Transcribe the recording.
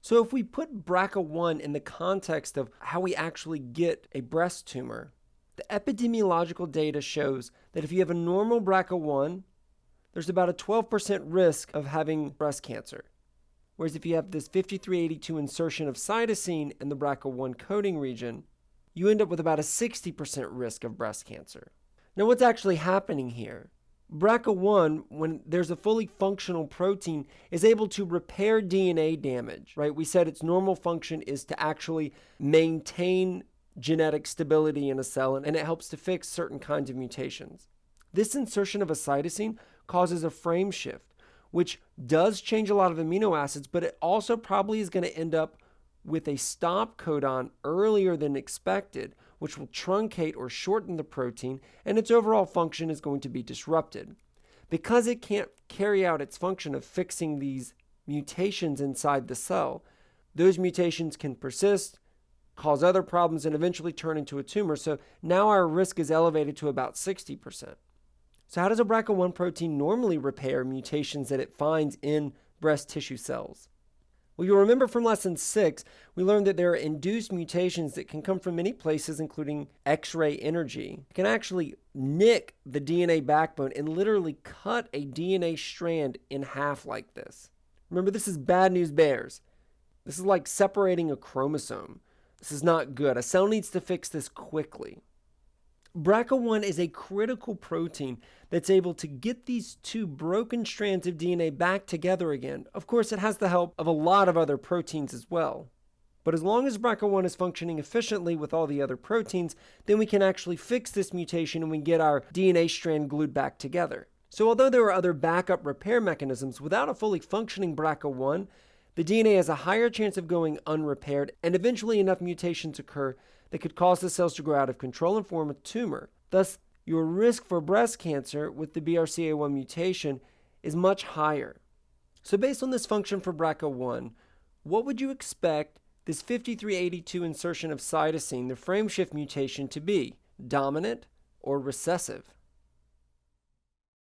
So if we put BRCA1 in the context of how we actually get a breast tumor, the epidemiological data shows that if you have a normal BRCA1, there's about a 12% risk of having breast cancer. Whereas if you have this 5382 insertion of cytosine in the BRCA1 coding region, you end up with about a 60% risk of breast cancer. Now, what's actually happening here? BRCA1, when there's a fully functional protein, is able to repair DNA damage, right? We said its normal function is to actually maintain genetic stability in a cell, and it helps to fix certain kinds of mutations. This insertion of a cytosine causes a frame shift, which does change a lot of amino acids, but it also probably is going to end up with a stop codon earlier than expected, which will truncate or shorten the protein, and its overall function is going to be disrupted. Because it can't carry out its function of fixing these mutations inside the cell, those mutations can persist, cause other problems, and eventually turn into a tumor. So now our risk is elevated to about 60%. So how does a BRCA1 protein normally repair mutations that it finds in breast tissue cells? Well, you'll remember from lesson 6, we learned that there are induced mutations that can come from many places, including X-ray energy. It can actually nick the DNA backbone and literally cut a DNA strand in half like this. Remember, this is bad news bears. This is like separating a chromosome. This is not good. A cell needs to fix this quickly. BRCA1 is a critical protein that's able to get these two broken strands of DNA back together again. Of course, it has the help of a lot of other proteins as well. But as long as BRCA1 is functioning efficiently with all the other proteins, then we can actually fix this mutation and we get our DNA strand glued back together. So although there are other backup repair mechanisms, without a fully functioning BRCA1, the DNA has a higher chance of going unrepaired, and eventually enough mutations occur that could cause the cells to grow out of control and form a tumor. Thus, your risk for breast cancer with the BRCA1 mutation is much higher. So based on this function for BRCA1, what would you expect this 5382 insertion of cytosine, the frameshift mutation, to be? Dominant or recessive?